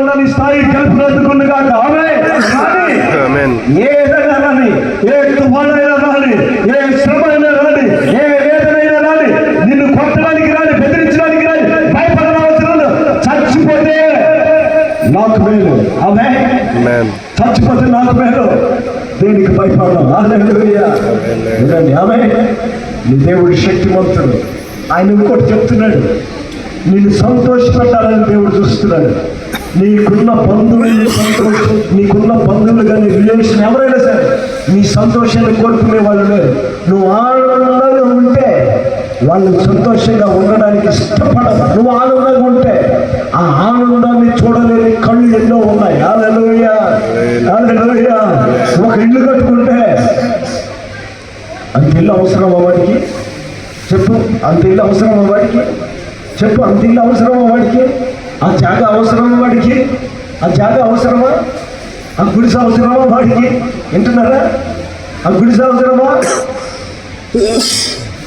ఉండని స్థాయి కల్పినందుకుండగా ఏదైనా కానీ, ఏ తుఫానైనా కానీ, ఏ శ్రమ అయినా కానీ, ఏ వేదనైనా కానీ, నిన్ను కొట్టడానికి రాని, బెదిరించడానికి రాని, భయపడవలసిన చచ్చిపోతే నాకు మేలు. ఆమె చచ్చిపోతే నాకు మేలు. దేనికి భయపడడం? ఆమె నీ దేవుడు శక్తివంతుడు. ఆయన ఇంకోటి చెప్తున్నాడు, నేను సంతోషపెట్టాలని దేవుడు చూస్తున్నాడు. నీకున్న బంధువులు కానీ రిలేషన్ ఎవరైనా సరే నీ సంతోషాన్ని కోరుకునే వాళ్ళు లేరు. నువ్వు ఆనందంగా ఉంటే వాళ్ళు సంతోషంగా ఉండడానికి ఇష్టపడరు. నువ్వు ఆనందంగా ఉంటే ఆ ఆనందాన్ని చూడలేని కళ్ళు ఎన్నో ఉన్నాయి. హల్లెలూయా, హల్లెలూయా. ఒక ఇల్లు కట్టుకుంటే అంత ఇల్లు అవసరమా వాడికి? చెప్పు, అంత ఇల్లు అవసరమా వాడికి? చెప్పు, అంత ఇల్లు అవసరమా వాడికి? ఆ జాగా అవసరమా వాడికి? ఆ జాగా అవసరమా? ఆ గుడిసె అవసరమా వాడికి? వింటున్నారా? ఆ గుడిసె అవసరమా?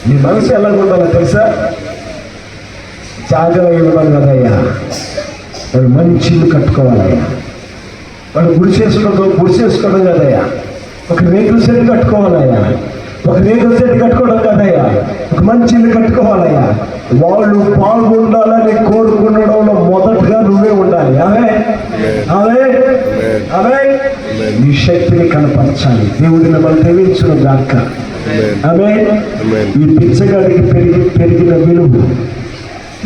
నీ మనసు ఎలా ఉండాలో తెలుసా? జాగా ఇవ్వాలి కదయ్యా, వాడు మంచి ఇల్లు కట్టుకోవాలయ్యా. వాడు గుడిసేసుకోవడం కదయ్యా, ఒక రేకుల సెట్ కట్టుకోవాలయ్యా. ఒక రేకుల సెట్ కట్టుకోవడం కదయ్యా, ఒక మంచి ఇల్లు కట్టుకోవాలయ్యా. వాళ్ళు పాల్గొండాలని కోరుకునడంలో మొదటగా నువ్వే ఉండాలి. అవే నీ శక్తిని కనపరచాలి. దేవుడిని మనం తెలియచును గాక. ఆమె ఈ పిచ్చగాడికి పెరిగిన విలువ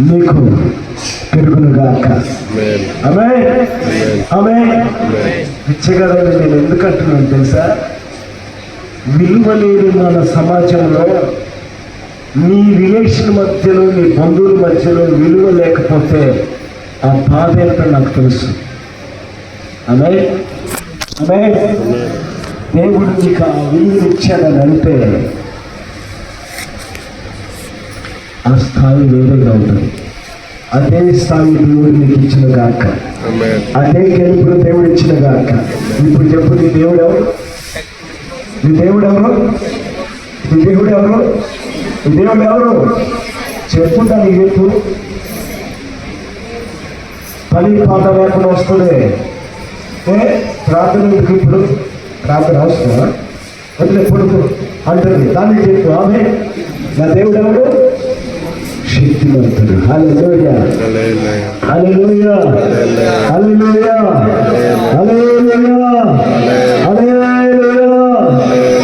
నీకు పెరుగును గాక. ఆమె పిచ్చగాడని నేను ఎందుకు అంటున్నాను తెలుసా? విలువ లేని మన సమాజంలో నీ రిలేషన్ మధ్యలో, నీ బంధువుల మధ్యలో విలువ లేకపోతే ఆ బాధ ఏంటో నాకు తెలుసు. ఆమె దేవుడు నీకు ఆ విలువ ఇచ్చాడని అంటే ఆ స్థాయి వేరేగా ఉంటుంది. అదే స్థాయి దేవుడు నీకు ఇచ్చిన గాక, అదే గెలుపుడు దేవుడు ఇచ్చిన గాక. ఇప్పుడు చెప్పు, నీ దేవుడు ఎవరు? నీ దేవుడు ఎవరు? నీ దేవుడు ఎవరు? నీ దేవుడు ఎవరు? చెప్పుంటా నీ చెప్పు. పని పాట లేకుండా వస్తుంది. ప్రార్థన ఇప్పుడు ప్రార్థన అవసరమా? వదిలే పొడుపు అంటుంది. దాన్ని చెప్పు. ఆమె నా దేవుడు ఎవరు? శక్తివంతుడు. హల్లెలూయా, హల్లెలూయా, హల్లెలూయా, హల్లెలూయా, హల్లెలూయా.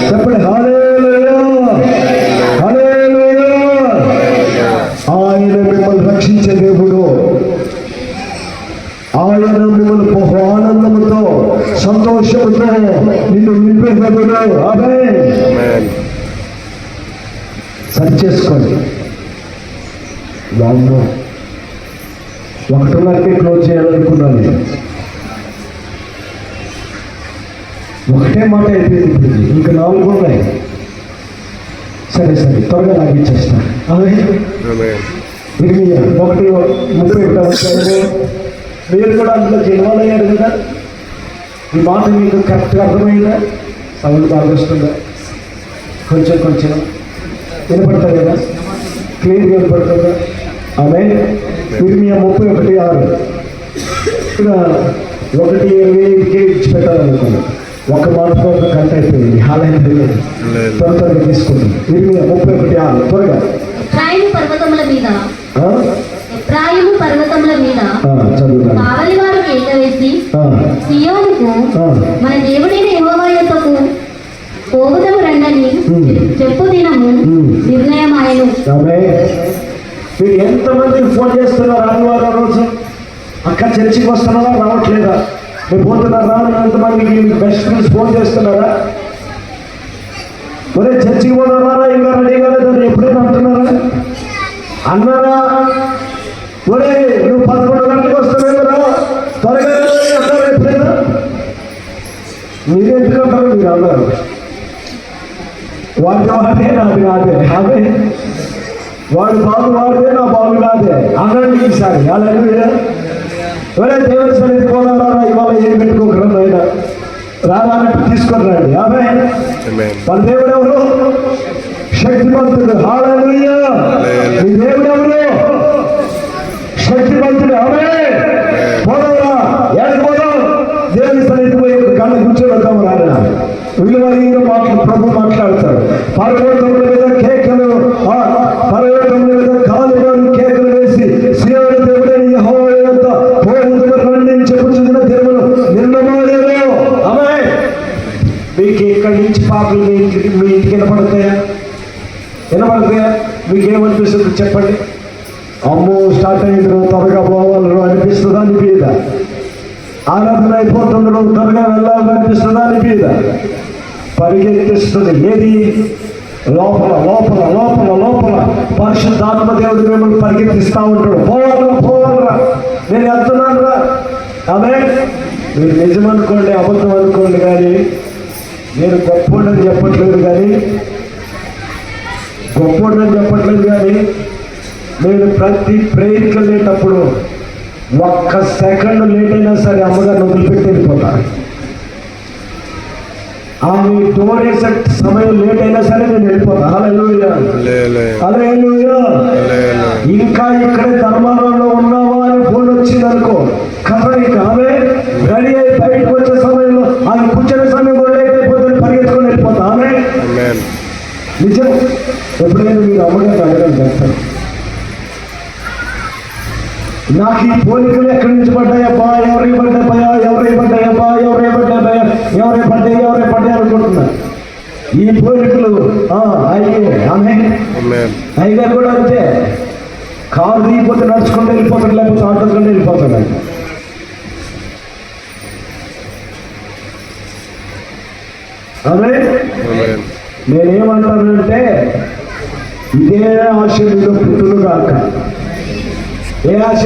చెప్పండి, హల్లెలూయా, హల్లెలూయా. ఆయన మిమ్మల్ని రక్షించే దేవుడు. ఆయన మిమ్మల్ని బహు ఆనందముతో, సంతోషముతో నిన్ను నింపే దేవుడు. ఆమేన్. సరి చేసుకోండి. వామ్మో, 1:30కే క్లోజ్ చేయాలనుకున్నాను. ఒకటే మాట అయిపోయింది. ఇంకా 4 ఉన్నాయి. సరే త్వరగా లాగిచ్చేస్తాను. ఇర్మియా 1:31 మీరు కూడా అందులో జన్మలు అయ్యారు కదా. ఈ మాట మీకు కరెక్ట్గా అర్థమైందా? సౌండ్ బాగా వస్తుందా? కొంచెం వినపడతా కదా? క్లియర్గా వినపడుతుందా? ఆమె ఇర్మియా 31:6 ఇక్కడ 1:25కే ఇచ్చి పెట్టాలనుకున్నాను. ఒక మాటతో ఒక గంట అయిపోయింది. హాలైపోయింది. త్వరగా తీసుకుంటాం. ఇర్మియా 31:6 త్వరగా. ఎఫ్రాయిము పర్వతముల మీద కావలివారు కేకవేసి సీయోనుకు మన దేవుడైన యెహోవా యొద్దకు పోవుదము రండని చెప్పు దినము నిర్ణయమాయెను. మీరు ఎంతమంది ఫోన్ చేస్తున్నారు? ఆదివారం రోజు అక్క చర్చికి వస్తున్నారా, రావట్లేదా? మీరు పోతున్నారా? ఎంతమందికి బెస్ట్ ఫ్రెండ్స్ ఫోన్ చేస్తున్నారా? ఒరే చర్చికి పోతున్నారా, ఇంకా రెడీ కాలేదని ఎప్పుడైనా అంటున్నారా? అన్నారా? ఒరే నువ్వు 11 గంటలకు వస్తున్నారా, త్వరగా ఎప్పుడైనా? మీరెందుకంటారు? మీరు అన్నారు. వాడి వాడే నాది కాదే. అదే వాడు బాగు వాడితే నా బాగు కాదే అనండి. ఈసారి హల్లెలూయా. ఒరే దేవుని సన్నిధికి పోదారా, ఇవాళ ఏం పెట్టుకోకరండి. ఆయన రావాలంటే తీసుకొని రండి. ఆమేన్. మన దేవుడు ఎవరు? శక్తివంతుడు. హల్లెలూయా. మీ దేవుడు ఎవరు? శక్తివంతుడు. ఆమేన్. పోదారా. రండి కూర్చోబెడతాము రాయన విలువైన మాటలు ప్రభు మాట్లాడతాడు. పర్వతముల మీద కేకలు, పర్వతముల మీద కాలువలు కేకలు వేసి సీయోను దేవుడైన యెహోవా యొద్ద పోవుదుము రండి అని చెప్పుచున్న దేవుడు నిన్నమాడేదో. ఆమేన్. మీకు ఇక్కడి నుంచి పాటలు మీ ఇంటికి వినపడతాయా? వినపడతాయా? మీకేమనిపిస్తుంది చెప్పండి? అమ్మో స్టార్ట్ అయ్యిండ్రు, త్వరగా పోవాలరు అనిపిస్తుందా? అనిపించదా? ఆరాధన అయిపోతుండ్రు, త్వరగా వెళ్ళాలని అనిపిస్తుందా? అనిపించదా? పరిగెత్తిస్తుంది. ఏది? లోపల లోపల లోపల లోపల పరిశుద్ధాత్మ దేవుడు మిమ్మల్ని పరిగెత్తిస్తూ ఉంటాడు. పోవాలరా పోవాలరా, నేను వెళ్తున్నాను రా. ఆమె మీరు నిజమనుకోండి, అబద్ధం అనుకోండి, కానీ నేను గొప్పోడని చెప్పట్లేదు, కానీ నేను ప్రతి ప్రేయర్కి వెళ్ళేటప్పుడు ఒక్క సెకండ్ లేట్ అయినా సరే అమ్మగారిని వదిలిపెట్టి వెళ్ళిపోతాను. ఆమె డోర్ వేసే సమయం లేట్ అయినా సరే నేను వెళ్ళిపోతాను. హల్లెలూయా, హల్లెలూయా. ఇంకా ఇక్కడే ధర్మాలలో ఉన్నావా అని ఫోన్ వచ్చిందనుకో, కదా ఇంకా ఆమె రెడీ అయి బయటకు వచ్చే సమయంలో ఆమె కూర్చొని సమయం కూడా లేట్ అయిపోతుంది, పరిగెత్తుకొని వెళ్ళిపోతా. ఆమె నిజం. ఎప్పుడైనా మీరు అమ్మగారిని అడగడం చెప్తాను, నాకు ఈ పోలికలు ఎక్కడి నుంచి పడ్డాయబ్బా, ఎవరే పడ్డాయబ్బా, ఎవరే పడ్డాయి అనుకుంటున్నా. ఈ పోలికలు అయ్యగారు కూడా అంతే. కారు దిగిపోతే నడుచుకుంటూ వెళ్ళిపోతాడు, లేకపోతే ఆటోకుంటూ వెళ్ళిపోతాడు. ఆమె నేనేమంటానంటే ఇదే ఆశ మీద పుట్టును కాక. ఏ ఆశ?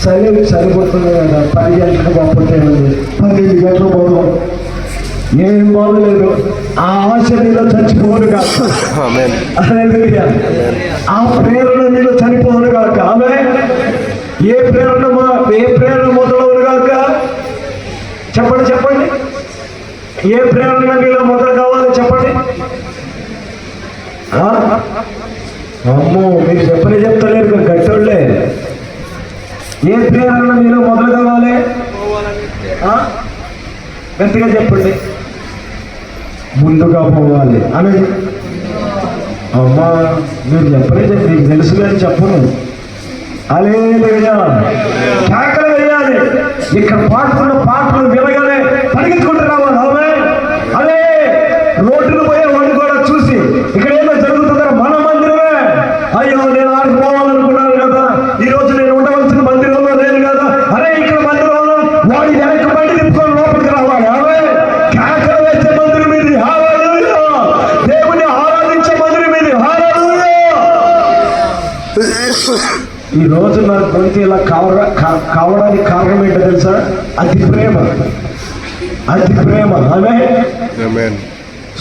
సరిపోతుంది కదా, 10 గంటలకు పోతే 12 గంటలు పోదాం, ఏం బాగలేదు. ఆ ఆశ మీద చచ్చిపోను కాక, ఆ ప్రేరణ మీద చనిపోను కాక. ఆమె ఏ ప్రేరణ మొదలవును కాక. చెప్పండి, ఏ ప్రేరణ మీలో మొదలు కావాలి చెప్పండి. అమ్మో, మీరు చెప్తలేరు గట్టోళ్ళే. ఏ ప్రేరణ మీలో మొదలు కావాలి? గట్టిగా చెప్పండి. ముందుగా పోవాలి అని. అమ్మా, మీరు చెప్పలేదు, మీకు తెలుసు కానీ చెప్పను. హల్లెలూయా, కేకలు వేయాలి. ఇక్కడ పాడుతున్న పాటలు వినగానే పరిగెత్తుకుంటూ రావాలి. ఆమె అదే రోడ్డును పోయే వాడిని కూడా చూసి ఇక్కడ ఏదో జరుగుతుందని మన మందిరమే, అయ్యో నేను ఆడికి పోవాలనుకున్నాను కదా, ఈ రోజు నేను ఉండవలసిన మందిరంలో లేదు కదా, అరే ఇక్కడ మందిరంలో వాడి వెనక్కి బండి తిప్పుకొని లోపలికి రావాలి. ఆమె కేకలు వేసే మందిరం ఇది. హల్లెలూయా, దేవుని ఆరాధించే మందిరం ఇది. హల్లెలూయా. ఈ రోజు నా గొంతు ఇలా కావడానికి కారణం ఏంటో తెలుసా? అతి ప్రేమ. ఆమె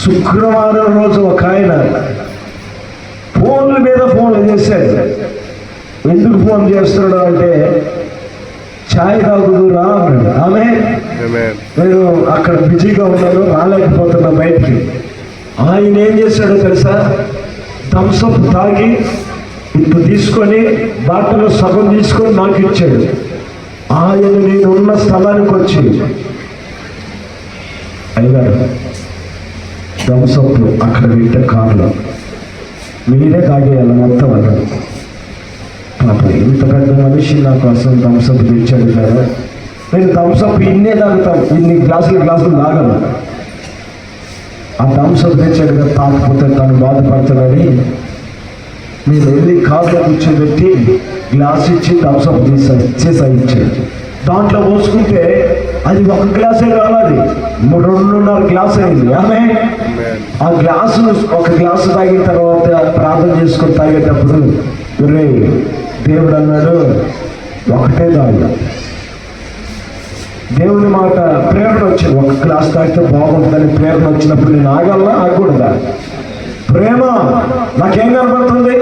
శుక్రవారం రోజు ఒక ఆయన ఫోన్ల మీద ఫోన్లు చేశాడు. ఎందుకు ఫోన్ చేస్తున్నాడు అంటే, ఛాయ్ తాగుదురా అన్నాడు. ఆమె నేను అక్కడ బిజీగా ఉన్నాను, రాలేకపోతున్నా బయటికి. ఆయన ఏం చేశాడో తెలుసా? థమ్సప్ తాగి ఇప్పుడు తీసుకొని బాటలో సగం తీసుకొని నాకు ఇచ్చాడు. ఆయన నేనున్న స్థలానికి వచ్చి, అయ్యారు థమ్సప్ అక్కడ వింటే కారులో మీరే తాగేయాలి మొత్తం అన్నాడు. పాప, ఇంత పెద్ద మనిషి నా కోసం థమ్సప్ తెచ్చాడు కదా, నేను థమ్సప్ ఇన్నే తాగుతాం, ఇన్ని గ్లాసులు తాగను. ఆ థమ్సప్ తెచ్చాడు కదా, తాకపోతే తను బాధపడుతున్నాడని నేను వెళ్ళి కారులో కూర్చోబెట్టి గ్లాస్ ఇచ్చి థమ్సప్ చేసా ఇచ్చాడు. దాంట్లో పోసుకుంటే అది ఒక గ్లాసే కావాలి, 2.5 గ్లాస్ అయింది. ఆమె ఆ గ్లాసు ఒక గ్లాసు తాగిన తర్వాత ప్రార్థన చేసుకొని తాగేటప్పుడు దేవుడు అన్నాడు, ఒకటే తాగు. దేవుని మాట ప్రేరణ వచ్చింది, ఒక గ్లాస్ తాగితే బాగుంటుందని ప్రేరణ వచ్చినప్పుడు నేను ఆగకూడదా? ప్రేమ నాకేం కనపడుతుంది?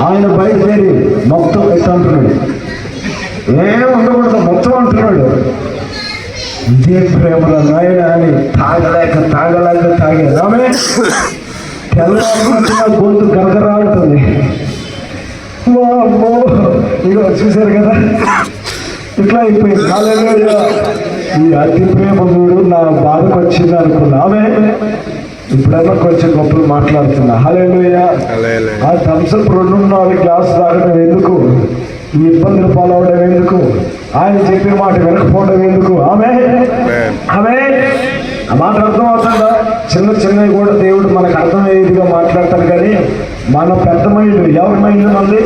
ఆయన బయలుదేరి మొత్తం ఎట్లా అంటున్నాడు, ఏం ఉండకూడదు మొత్తం అంటున్నాడు. ఇదే ప్రేమలో నాయన అని తాగలేక తాగేది. ఆమె తెల్లవారు గొంతు గరగరా ఉంటుంది. ఇగో చూశారు కదా, ఇట్లా అయిపోయింది. హల్లెలూయా, ఈ అతి ప్రేమ చూడు నా బాధకు వచ్చింది అనుకున్నా. ఆమె ఇప్పుడైనా కొంచెం గొప్పలు మాట్లాడుతున్నా. హల్లెలూయా. ఆ థమ్సప్ 2-4 గ్లాస్ తాగడం ఎందుకు? ఈ ఇబ్బందులు పాలవడం ఎందుకు? ఆయన చెప్పే మాట వెనకపోవడం ఎందుకు? ఆమె ఆ మాట అర్థం అవుతుందా? చిన్నవి కూడా దేవుడు మనకు అర్థమయ్యేదిగా మాట్లాడతారు. కానీ మన పెద్ద మైండ్, ఎవరి మైండ్ మనది?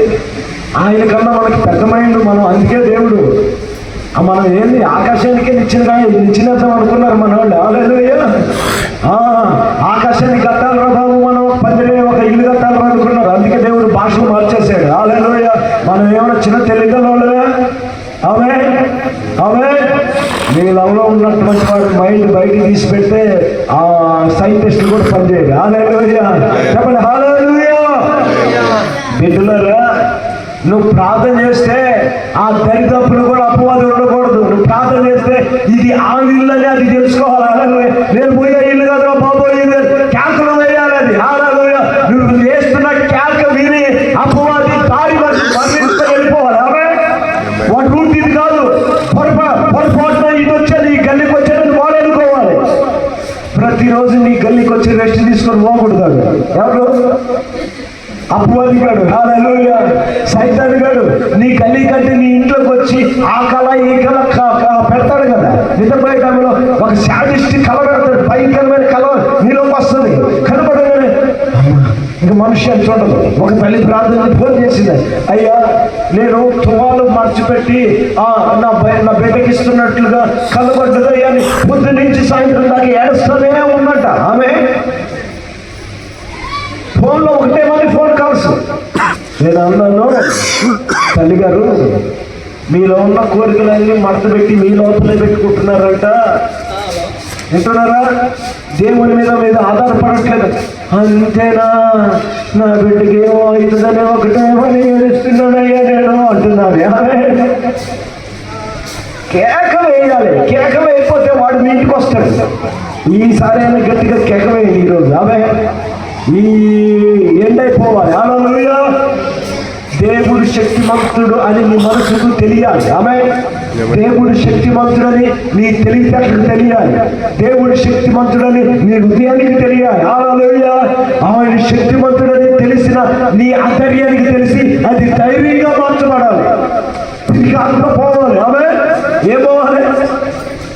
ఆయన కన్నా మనకి పెద్ద మైండ్ మనం. అందుకే దేవుడు మనం ఏంది ఆకాశానికి నిచ్చినద్దాం అనుకున్నారు మన వాళ్ళు. హల్లెలూయా. ఆకాశాన్ని కట్టాలరా బాబు, మనం పందిరే ఒక ఇల్లు కట్టాలరా అనుకున్నారు. అందుకే దేవుడు భాషను మార్చేశాడు. హల్లెలూయా. మనం ఏమైనా చిన్న తెలియగలవా? ఆమె మీ లవ్లో ఉన్నటువంటి వాడి మైండ్ బయటికి తీసి పెడితే ఆ సైంటిస్ట్ కూడా పనిచేయదు. హల్లెలూయా. చెప్పండి హల్లెలూయా. బిడ్డలారా, నువ్వు ప్రార్థన చేస్తే ఆ దరిద్రపులు కూడా అపవాదం ఉండకూడదు. నువ్వు ప్రార్థన చేస్తే ఇది ఆ ఇల్లు అని అది తెలుసుకోవాలి. నేను పోయే ఇల్లు కదా బాబు, ఇది క్యాన్సర్ వేయాలి అది. హల్లెలూయా. నువ్వు వేస్తున్న క్యాల్క విని అపవాది దారి వెళ్ళిపోవాలి. వాటి రూట్ ఇది కాదు. పొరపాటున ఇది వచ్చేది, ఈ గల్లీకి వచ్చేది వాడు అనుకోవాలి. ప్రతిరోజు నీ గల్లీకి వచ్చి రెస్ట్ తీసుకొని పోకూడదు. ఎవరు? అపవాది గాడు. హల్లెలూయా. సైతాన్ గాడు నీ గల్లీ కంటే నీ ఇంట్లోకి వచ్చి ఆ కళ ఈ కళ పెడతాడు కదా. నిద్రపోయే టైంలో ఒక శాడిస్ట్ కళ పెడతాడు. భయంకరమైన కళ నీలోకి వస్తుంది. కనపడగానే ఇంకా మనుష్య చూడదు. ఒక తల్లి ప్రార్థన ఫోన్ చేసింది, అయ్యా నేను తువాలు మర్చిపెట్టి నా బిడ్డకి ఇస్తున్నట్లుగా కలబడ్డదు అని పొద్దు నుంచి సాయంత్రం దాకా ఏడుస్తూనే ఉన్నట్ట. ఆమె ఫోన్లో ఒకటే మంది ఫోన్ కాల్స్. నేను అన్నాను, తల్లి గారు మీలో ఉన్న కోరికలన్నీ మడత పెట్టి మీ లోపలే పెట్టుకుంటున్నారంట. వింటున్నారా? దేవుని మీద ఆధారపడట్లేదు. అంతేనా? నా బిడ్డకి ఏమో అవుతుందని ఒకటే పని ఏడుస్తున్నానయ్యా నేను అంటున్నాను. కేక వేయాలి. కేక వేయకపోతే వాడు మీ ఇంటికి వస్తాడు. ఈసారి అయినా గట్టిగా కేక వేయాలి. ఈరోజు ఈ ఎండైపోవాలి. హల్లెలూయా. దేవుడు శక్తిమంతుడు అని నీ మనసుకు తెలియాలి. దేవుడు శక్తిమంతుడని నీ తెలివితేటలకు తెలియాలి. దేవుడు శక్తిమంతుడని నీ హృదయానికి తెలియాలి. హల్లెలూయా. ఆయన శక్తిమంతుడని తెలిసిన నీ ఆంతర్యానికి తెలిసి అది ధైర్యంగా మార్చబడాలి. పిరికాత్మ పోవాలి. ఏమోవాలి?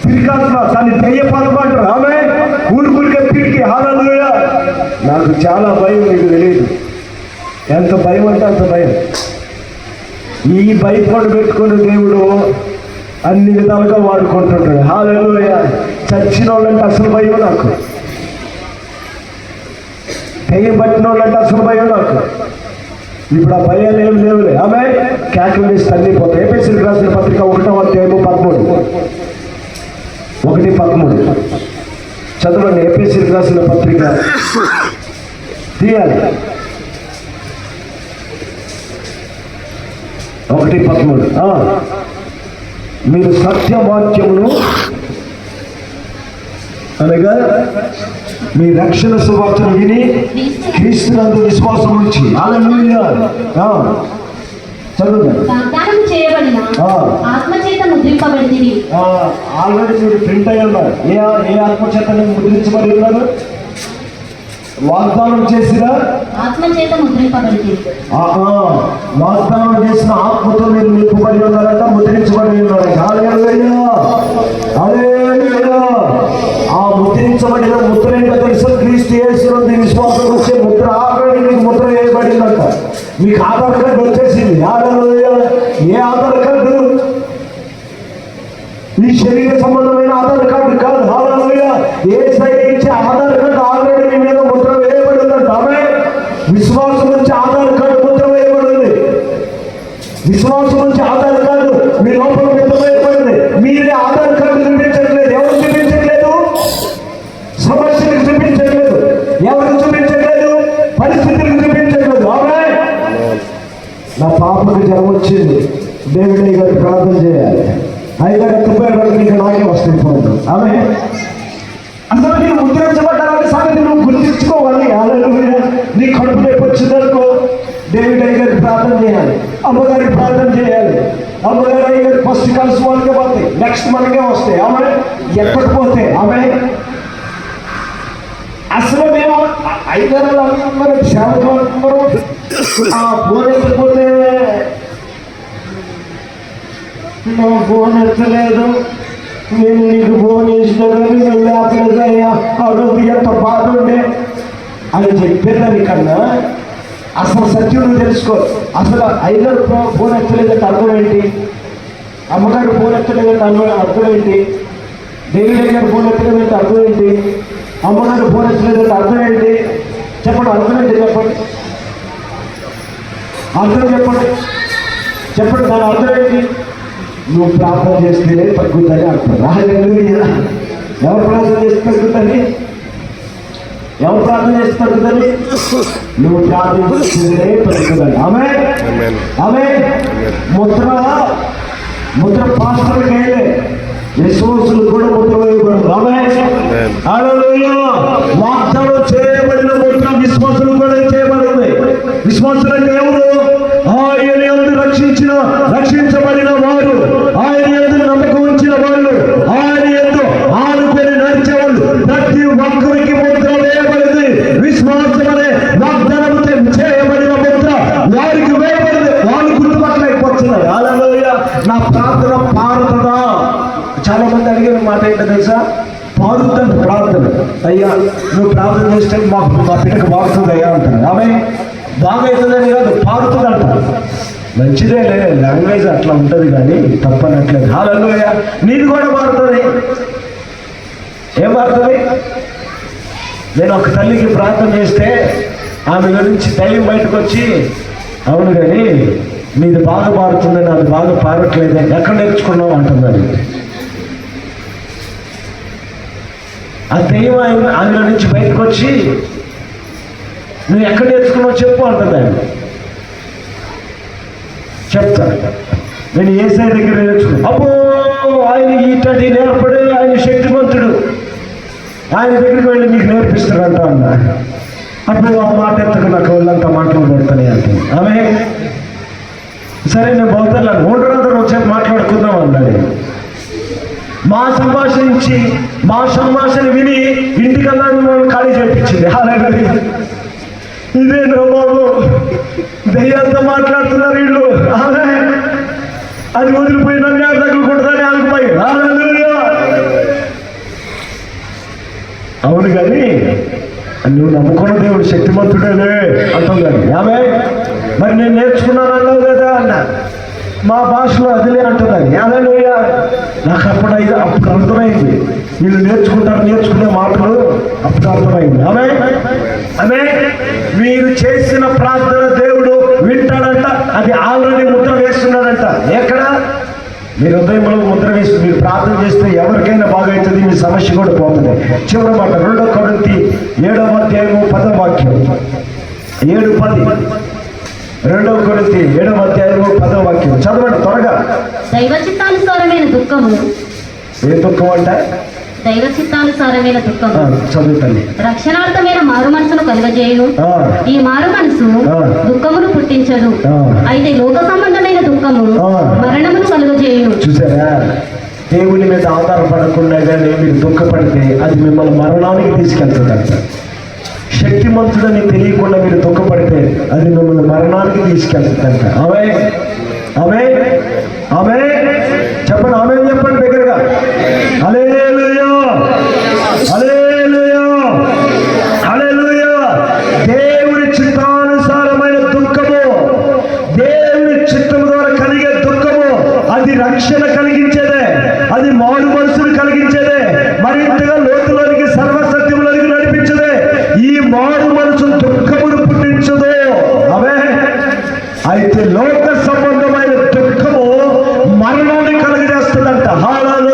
పిరికాత్మ దాన్ని దయ్యపాత్మ అంటారు. ఊరికే పిరికి. హల్లెలూయా. నాకు చాలా భయం, మీకు తెలియదు. ఎంత భయం అంటే అంత భయం. ఈ భయపడి పెట్టుకుని దేవుడు అన్ని విధాలుగా వాడుకుంటుంటాడు. హల్లెలూయా. చచ్చిన వాళ్ళంటే అసలు భయం నాకు. దెయ్యం పట్టిన వాళ్ళంటే అసలు భయం నాకు. ఇప్పుడు ఆ భయాలు ఏమి లేవులే. కేకలు వేసి తల్లిపోతాయి. ఎఫెసీయులకు రాసిన పత్రిక 1:13 1:13 చదవండి. ఎఫెసీయులకు రాసిన పత్రిక తీయాలి. 1:13 మీరు సత్యవాక్యమును అనగా మీ రక్షణ సువార్తను విని క్రీస్తునందు విశ్వాసం ఉంచి. హల్లెలూయా. చదువుతాను. ఆల్రెడీ మీరు ప్రింట్ అయ్యి ఉన్నారు. ఏ ఆత్మచేత ముద్రించబడి ఉన్నారు? వాగ్దానం చేసిన వాగ్దానం చేసిన ఆత్మతో మీరు నింపబడి ఉన్నారంట, ముద్రించబడి ఉన్నారు. హల్లెలూయా. హల్లెలూయా. ఆ ముద్రించబడిన ముద్ర ఏంటో తెలుసు? క్రీస్తు యేసునందు విశ్వాసం వచ్చే ముద్ర. ఆల్రెడీ మీకు ముద్ర వేయబడిందంట. మీకు ఆధార్ కార్డు వచ్చేసింది. హల్లెలూయా. ఏ ఆధార్ కార్డు? ఈ శరీర సంబంధమైన ఆధార్ కార్డు కాదు. హల్లెలూయా. యేసయ్య ఇచ్చే ఆధార్ కార్డు ఆల్రెడీ మీ మీద ముద్ర వేయబడిందంట. విశ్వాసం నుంచి ఆధార్ కార్డు ముద్ర వేయబడింది. విశ్వాసం నుంచి ఆధార్ కార్డు మీ లోపల ముద్ర వేయబడింది. మీరే ఆధార్ కార్డు చూపించట్లేదు. ఎవరు చూపించట్లేదు? సమస్యలకు చూపించట్లేదు. ఎవరు చూపించట్లేదు? పరిస్థితులకు చూపించట్లేదు. నా పాపకు జనం వచ్చింది, దేవుడి గారికి ప్రార్థన చేయాలి. అయ్యగారు ఎత్తుపోయేవాడికి ఇంకా నాకే వస్తుంది ఫోన్. అందులో నేను ముద్రించబడ్డాలని సంగతి నువ్వు గుర్తించుకోవాలి. హల్లెలూయా. నీ కడుపు రేపు వచ్చిందనుకో, దేవుడి గారికి ప్రార్థన చేయాలి, అమ్మగారికి ప్రార్థన చేయాలి. అమ్మగారు ఫస్ట్ కలిసి వాళ్ళకే పోతాయి, నెక్స్ట్ మనకే వస్తాయి. ఆమె ఎక్కడికి పోతే ఆమె అసలు మేము ఐదారు అందరూ సేవకులు అంటున్నారు. ఫోన్ ఎత్తకపోతే నా ఫోన్ ఎత్తలేదు, నేను నీకు ఫోన్ చేసినాను, నువ్వు లేపలేదయ్యా, అడుగు ఎంత బాధ ఉండే అని చెప్పేదానికన్నా అసలు సత్యం నువ్వు తెలుసుకో. అసలు ఐదారు ఫోన్ ఎత్తలేదంటే అర్థం ఏంటి? అమ్మగారు ఫోన్ ఎత్తలేదంటే అర్థం ఏంటి? దేవుడి గారు ఫోన్ ఎత్తలేదంటే అర్థం ఏంటి? అమ్మగారు ఫోన్ ఎత్తలేదంటే అర్థం ఏంటి? చెప్పండి, అర్థం ఏంటి? చెప్పండి, అర్థం చెప్పండి, చెప్పండి. దాని అర్థం ఏంటి? నువ్వు ప్రార్థన చేస్తేనే తగ్గుతుందని అర్థం. ఎవరు ప్రార్థన చేస్తే తగ్గుతుంది? ఎవరు ప్రార్థన చేస్తే తగ్గుతుంది? నువ్వు ప్రార్థిస్తేనే తగ్గుతుంది. ఆమె ముద్ర పాస్టర్కి వేయలే, విశ్వాసులు కూడా ముద్ర వేయబడదు. వాగ్దానం చేయబడిన ముద్ర విశ్వాసులు కూడా చేయబడింది. విశ్వాసులు అంటే ఎవరు? ఆయన యందు రక్షించబడిన వారు, ఆయన యందు నమ్మకం ఉంచిన వాళ్ళు, ఆయన యందు ఆనుకొని నడిచేవాళ్ళు. ప్రతి ఒక్కరికి ముద్ర వేయబడింది. విశ్వాసం అనే వాగ్దానం చేయబడిన ముద్ర వారికి వేయబడింది. వాళ్ళు గుర్తుపట్టలేకపోతున్నారు. హల్లెలూయా. నా ప్రార్థన పారుతుందా? చాలా మంది అడిగిన మాట ఏంటో తెలుసా? పారుతుంది ప్రార్థన. అయ్యా నువ్వు ప్రార్థన చేస్తే మా బిడ్డకు బాగుతుంది అయ్యా అంటారు. ఆమె బాగా అవుతుందని కాదు, పారుతుంది అంటారు. మంచిదే, లాంగ్వేజ్ అట్లా ఉంటుంది కానీ తప్పనట్లేదు. హల్లెలూయా. నీది కూడా మారుతుంది. ఏం మారుతుంది? నేను ఒక తల్లికి ప్రార్థన చేస్తే ఆమె గురించి దయ్యం బయటకు వచ్చి, అవును కానీ నీది బాగా పారుతుందని, అది బాగా పారట్లేదే, ఎక్కడ నేర్చుకున్నావు అంటుందని. ఆ దెయ్యం ఆమె నుంచి బయటకు వచ్చి నువ్వు ఎక్కడ నేర్చుకున్నావు చెప్పు అంటుంది. ఆయన చెప్తాను, నేను యేసయ్య దగ్గర నేర్చుకున్నాను. అబ్బో ఆయన ఇట్టటి నేర్పడే, ఆయన శక్తివంతుడు, ఆయన దగ్గరికి వెళ్ళి నీకు నేర్పిస్తాడంట అన్న. అప్పుడు ఆ మాట ఎత్తకు నాకు వాళ్ళంతా మాటలు పడుతున్నాయి అంటుంది. ఆమె సరే నేను బౌద్ధర్లను ఓటరందరూ వచ్చేది మాట్లాడుకుందాం అన్నాడు. మా సంభాషణ విని ఇంటికన్నా మిమ్మల్ని ఖాళీ చేయించింది. అలాగే ఇదేనా బాబు, దయ్యంతో మాట్లాడుతున్నారు వీళ్ళు. అది వదిలిపోయిన తగులుకుంటుందని ఆగిపోయి. అవును కానీ నువ్వు నమ్ముకున్న దేవుడు శక్తిమంతుడేనే అంటావు కానీ. ఆమె మరి నేను నేర్చుకున్నాను అన్నావు కదా అన్న. మా భాషలో అదిలే అంటున్నాను. హల్లెలూయా. నాకు అప్పుడు అర్థమైంది, వీళ్ళు నేర్చుకునే మాటలు అప్పుడు అర్థమైంది. ఆమె మీరు చేసిన ప్రార్థన దేవుడు వింటాడంట. అది ఆల్రెడీ ముద్ర వేస్తున్నాడంట. ఎక్కడ? మీరు హృదయంలో ముద్ర వేసి మీరు ప్రార్థన చేస్తే ఎవరికైనా బాగవుతుంది, మీ సమస్య కూడా పోతుంది. చివరి మాట 2 కొరింథీ 7వ అధ్యాయము 10వ వాక్యం. 7:10. 2 కొరింథీ 7వ అధ్యాయము 10వ వాక్యం చదవండి త్వరగా. దైవ చిత్తానుసారమైన దుఃఖము. ఏ దుఃఖం అంట? దైవ చిత్తానుసారమైన దుఃఖము చదువుతాను. రక్షణార్థమైన మారు మనసును కలుగజేయును. ఈ మారు మనసు దుఃఖమును పుట్టించదు. అయితే లోక సంబంధమైన దుఃఖము మరణమును కలుగజేయును. చూసారా? దేవుని మీద ఆధారపడకుండా కానీ మీరు దుఃఖపడితే అది మిమ్మల్ని మరణానికి తీసుకెళ్తుందంట. శక్తిమంతుడని తెలియకుండా మీరు దుఃఖపడితే అది మిమ్మల్ని మరణానికి తీసుకెళ్తుందంట. ఆమె చెప్పండి, ఆమె చెప్పండి దగ్గరగా. హల్లెలూయా, హల్లెలూయా, హల్లెలూయా. దేవుని చిత్తానుసారమైన దుఃఖము, దేవుని చిత్తం ద్వారా కలిగే దుఃఖము, అది రక్షణ కలిగించేదే, అది మారు మనసును కలిగించేదే, మరింతగా లోతులోనికి సర్వసత్యంలోనికి నడిపించదే. ఈ మారు మనసు దుఃఖమును పుట్టించదు. అయితే లోక సంబంధమైన దుఃఖము మరణాన్ని కలిగజేస్తుందంట. హల్లెలూయా.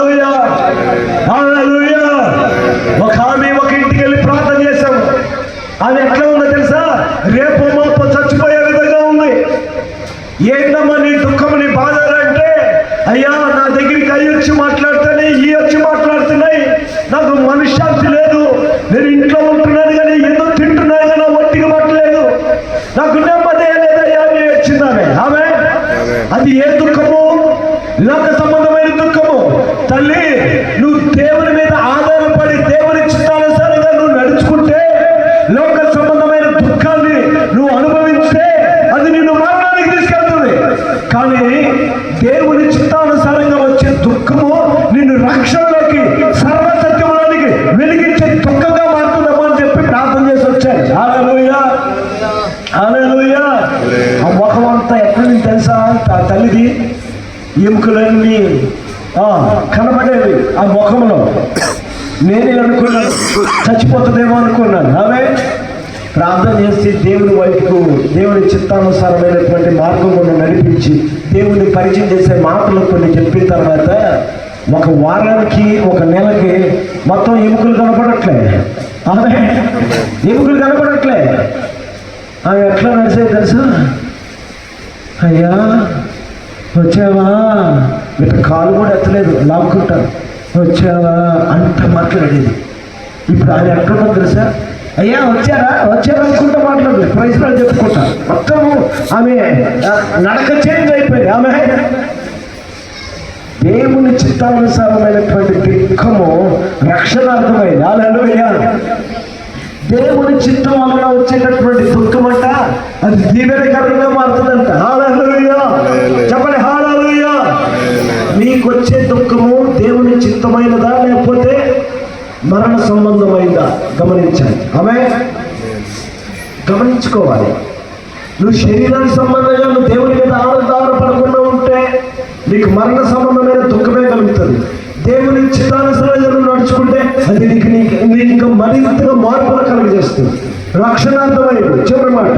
తల్లి, నువ్వు దేవుని మీద ఆధారపడి దేవుని చిత్తానుసారంగా నువ్వు నడుచుకుంటే, లోక సంబంధమైన దుఃఖాన్ని నువ్వు అనుభవిస్తే అది నిన్ను మరణానికి తీసుకెళ్తుంది. కానీ దేవుని చిత్తానుసారంగా వచ్చే దుఃఖము నిన్ను రక్షణలోకి, సర్వసత్యంలోనికి వెలిగించే దుఃఖంగా మారుతుందమ్మా అని చెప్పి ప్రార్థన చేసి వచ్చాను. హల్లెలూయా, హల్లెలూయా. ఆ ముఖం అంతా ఎక్కడి నుంచి తెలుసా? ఆ తల్లిది ఎముకలన్నీ కనబడేవి ఆ ముఖంలో. నేనే అనుకున్నాను చచ్చిపోతుందేమో అనుకున్నాను. ఆమె ప్రార్థన చేసి దేవుని వైపుకు, దేవుని చిత్తానుసారమైనటువంటి మార్గంలో నడిపించి దేవుని పరిచయం చేసే మాటలు కొన్ని చెప్పిన తర్వాత ఒక వారానికి, ఒక నెలకి మొత్తం ఎముకలు కనపడట్లే. ఆమె ఎముకలు కనపడట్లే. ఆమె ఎట్లా నడిచేది తెలుసా? అయ్యా వచ్చావా, ఇట్లా కాలు కూడా ఎత్తలేదు, లాక్కుంటాను. వచ్చావా అంత మాట్లాడేది. ఇప్పుడు ఆయన ఎట్లుందో తెలుసా? అయ్యా వచ్చారా అనుకుంటా మాట్లాడదు, ప్రైజ్లు చెప్పుకుంటా. మొత్తం ఆమె నడక చేంజ్ అయిపోయింది. ఆమె దేవుని చిత్తానుసారమైనటువంటి దుఃఖము రక్షణార్థమైంది. హల్లెలూయా. దేవుని చిత్తం వలన వచ్చేటటువంటి దుఃఖం అంట అది దీవెనకరంగా మారుతుందంట. హల్లెలూయా, చెప్పండి హల్లెలూయా. మీకు వచ్చే దుఃఖము దేవుని చిత్తమైనదా లేకపోతే మరణ సంబంధమైందా గమనించాలి. ఆమె గమనించుకోవాలి. నువ్వు శరీరానికి సంబంధంగా నువ్వు దేవుని మీద ఆధారపడకుండా ఉంటే నీకు మరణ సంబంధమైన దుఃఖమే కలుగుతుంది. దేవుని చిత్తానుసారంగా నువ్వు నడుచుకుంటే అది నీకు ఇంకా మరింతగా మార్పులు కలుగజేస్తుంది, రక్షణార్థమైనది. చివరి మాట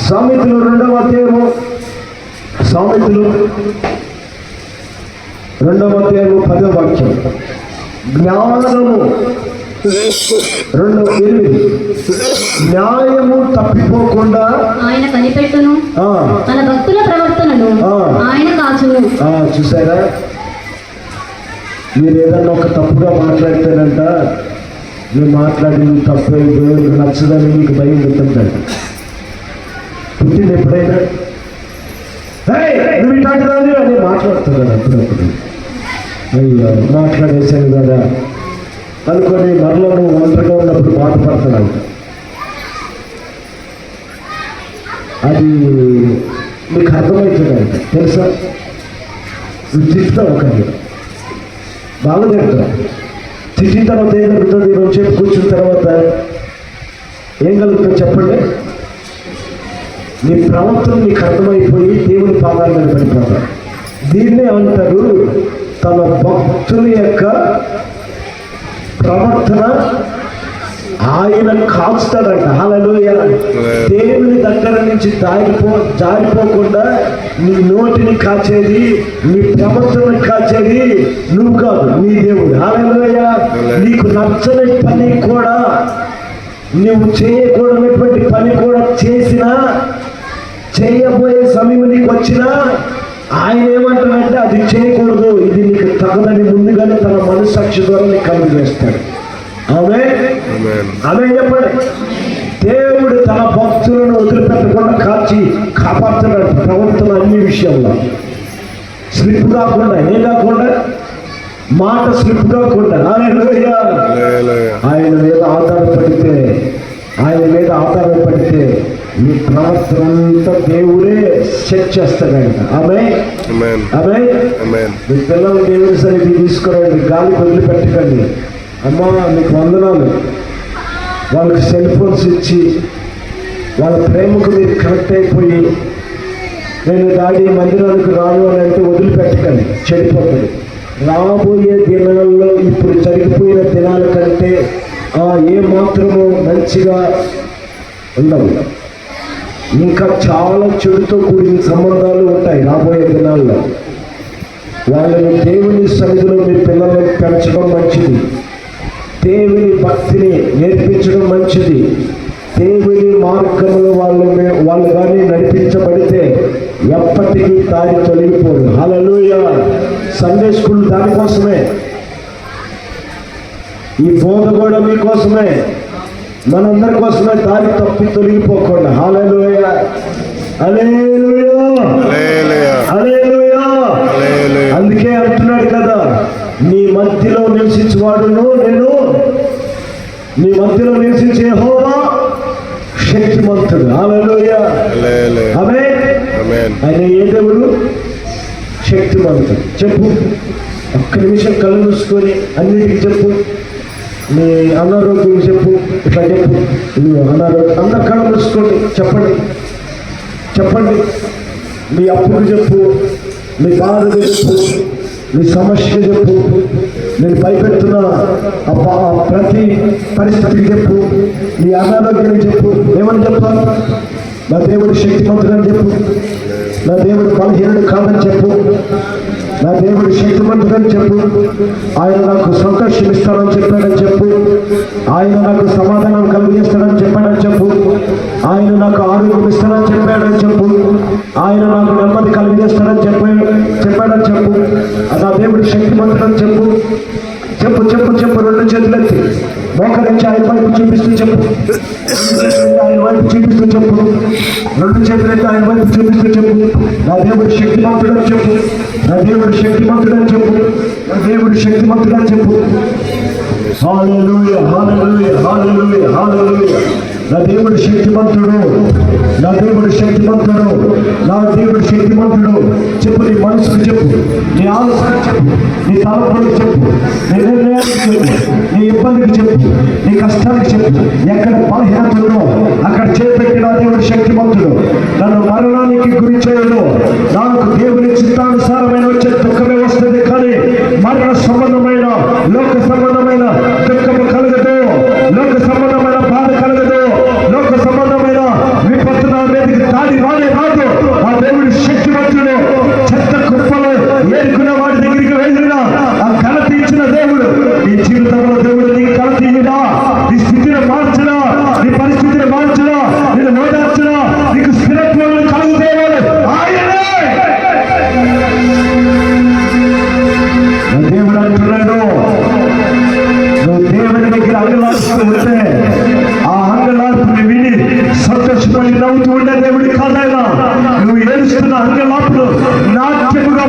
సామెతలు 2వ అధ్యాయము, సామెతలు 2వ అధ్యాయము 10వ వాక్యం. జ్ఞానము 2:8 న్యాయము తప్పిపోకుండా ఆయన కనిపెట్టును, తన భక్తుల ప్రవర్తనను ఆయన కాచును. చూసారా, మీరు ఏదన్నా ఒక తప్పుగా మాట్లాడితేనంట, మీరు మాట్లాడింది తప్పు దేవుడికి నచ్చదని మీకు భయం గుర్తుందంట. పుట్టింది ఎప్పుడైనా నువ్వు ఇట్లాంటి దాన్ని అని మాట్లాడుతున్నాను అప్పుడప్పుడు. అయ్యో మాట్లాడేసాను కదా అనుకొని మరలో నువ్వు ఒంటరిగా ఉన్నప్పుడు బాధపడుతున్నావు. అది నీకు అర్థమవుతుందంట తెలుసా. నువ్వు తిప్పుతావు ఒకటి బాగా తిడతావు. తిట్టిన తర్వాత ఏం కలుగుతుంది? ఈరోజు చెప్పి కూర్చున్న తర్వాత ఏం కలుగుతుంది చెప్పండి? నీ ప్రవర్తన నీకు అర్థమైపోయి దేవుని పాదాల మీద పడిపోతావు. దీన్నే అంటారు తన భక్తుల యొక్క ప్రవర్తన ఆయన కాచుతాడంట. హల్లెలూయా. దేవుని దగ్గర నుంచి జారిపోకుండా నీ నోటిని కాచేది, నీ ప్రవర్తనని కాచేది నువ్వు కాదు, నీ దేవుడు. హల్లెలూయా. నీకు నచ్చని పని కూడా, నువ్వు చేయకూడనటువంటి పని కూడా చేసినా, చేయబోయే సమయం నీకు వచ్చినా ఆయన ఏమంటాడంటే అది చేయకూడదు, ఇది నీకు తగదని ముందుగానే తన మనస్సాక్షి ద్వారా నీకు కలుగజేస్తాడు. ఆమె చెప్పండి. దేవుడు తన భక్తులను వదిలిపెట్టకుండా కాచి కాపాడుతున్నాడు. ప్రవర్తన అన్ని విషయంలో స్లిప్ కాకుండా, ఏం కాకుండా, మాట స్లిప్ కాకుండా. ఆయన మీద ఆధారపడితే నీ ప్రవర్తన అంతా దేవుడే సెట్ చేస్తాడంట. ఆమె మీ పిల్లలు దేవుడి సరిగ్గా తీసుకురండి, గాలి వదిలిపెట్టకండి. అమ్మా మీకు వందనాలు. వాళ్ళకి సెల్ ఫోన్స్ ఇచ్చి వాళ్ళ ప్రేమకు మీరు కనెక్ట్ అయిపోయి నేను డాడీ మందిరానికి రాను అని అంటే వదిలిపెట్టకండి, చెడిపోతుంది. రాబోయే దినాల్లో ఇప్పుడు జరిగిపోయిన దినాల కంటే ఏ మాత్రము మంచిగా ఉండవు. ఇంకా చాలా చెడుతో కూడిన సంబంధాలు ఉంటాయి రాబోయే దినాల్లో. వాళ్ళని దేవుని సన్నిధిలో మీ పిల్లలను పెంచడం మంచిది, దేవుని భక్తిని నేర్పించడం మంచిది. దేవుని మార్గంలో వాళ్ళు కానీ నడిపించబడితే ఎప్పటికీ దారి తొలగిపోదు. హల్లెలూయా. సండే స్కూల్ దానికోసమే, ఈ బోధ కూడా మీకోసమే, మనందరి కోసమే, దారి తప్పి తొలగిపోకుండా. హల్లెలూయా. హల్లెలూయా, హల్లెలూయా, హల్లెలూయా. హల్లెలూయా. అందుకే అంటున్నాడు కదా, నీ మధ్యలో నివసించేవాడును నేను, నీ మధ్యలో నివసించే యెహోవా శక్తిమంతుడు. హల్లెలూయా, హల్లెలూయా. ఆమేన్. ఆమేన్. ఆయన ఏ దేవుడు? శక్తిమంతుడు. చెప్పు, ఒక్క నిమిషం కళ్ళు మూసుకొని అన్నిటికీ చెప్పు. నీ అనారోగ్యం చెప్పు, ఇట్లా చెప్పు. ఇది అనారోగ్యం, అందరు కళ్ళు మూసుకోండి, చెప్పండి చెప్పండి. మీ అప్పుకు చెప్పు, మీ బాధకు చెప్పు, మీ సమస్య చెప్పు, నేను భయపెడుతున్న ప్రతి పరిస్థితికి చెప్పు, మీ అనారోగ్యం చెప్పు. ఏమని చెప్పాలి? నా దేవుడు శక్తిమంతుడని చెప్పు, నా దేవుడు బలహీనుడు కాదని చెప్పు, నా దేవుడు శక్తిమంతుడని చెప్పు. ఆయన నాకు సంతోషం ఇస్తాడని చెప్పాడని చెప్పు, ఆయన నాకు సమాధానం కలిగిస్తాడని చెప్పాడని చెప్పు, ఆయన నాకు ఆరోగ్యం ఇస్తాడని చెప్పాడని చెప్పు, ఆయన నాకు నెమ్మది కలిగజేస్తాడని చెప్పాడని చెప్పు. నా దేవుడు శక్తిమంతుడని చెప్పు. చెప్పు చెప్పు చెప్పు. రెండు చేతులెత్తి మోకరించి ఆయన వైపు చూపిస్తూ చెప్పు. ఆయన వైపు చూపిస్తూ చెప్పు. రెండు చేతులెత్తి ఆయన వైపు చూపిస్తూ చెప్పు. నా దేవుడు శక్తిమంతుడని చెప్పు, నా దేవుడు శక్తిమంతుడని చెప్పు, నా దేవుడు శక్తిమంతుడని చెప్పు. హల్లెలూయా, హల్లెలూయా, హల్లెలూయా, హల్లెలూయా. నా దేవుడు శక్తిమంతుడు, నా దేవుడు శక్తిమంతుడు, నా దేవుడు శక్తిమంతుడు. చెప్పు, నీ మనసుకు చెప్పు, నీ ఆలోచన చెప్పు, నీ తలపులకు చెప్పు, నీ నిర్ణయానికి చెప్పు, నీ ఇబ్బందికి చెప్పు, నీ కష్టానికి చెప్పు. ఎక్కడ బలహీనత ఉందో అక్కడ చేపెట్టి నా దేవుడు శక్తిమంతుడు. నన్ను మరణానికి గురి చేయడు. నాకు దేవుని చిత్తానుసారమైన వచ్చే దుఃఖమే వస్తుంది, కానీ మరణ సంబంధమైన లోక సంబంధమైన దుఃఖము కలగదు, లోక సంబంధమైన బాధ కలగదు, లోక సంబంధమైన విపత్తు నా మీదకి దాడి రానే రాదు. ఆ దేవుడు శక్తివంతుడు. చెత్త కుప్పలో ఏరుకున్న వాడి దగ్గరికి వెళ్ళినా ఆ ఘనత ఇచ్చిన దేవుడు. నీ జీవితంలో దేవుడు నీకు ఘనత ఇయ్యడా, నీ స్థితిని మార్చడా, నీ పరిస్థితిని మార్చడా, నేను ఓదార్చడా, నీకు స్థిరత్వాన్ని కలుగుతేవాడు ఆయనే. నా దేవుడు అంటున్నాడు, నువ్వు దేవుని దగ్గర అంగలాడుతూ ఉంటే ఆ అంగలార్పుని విని సంతోషపడి నవ్వుతూ ఉండే దేవుడి కాదైనా నువ్వు ఏడుస్తున్న అంగలాపులు నాట్యముగా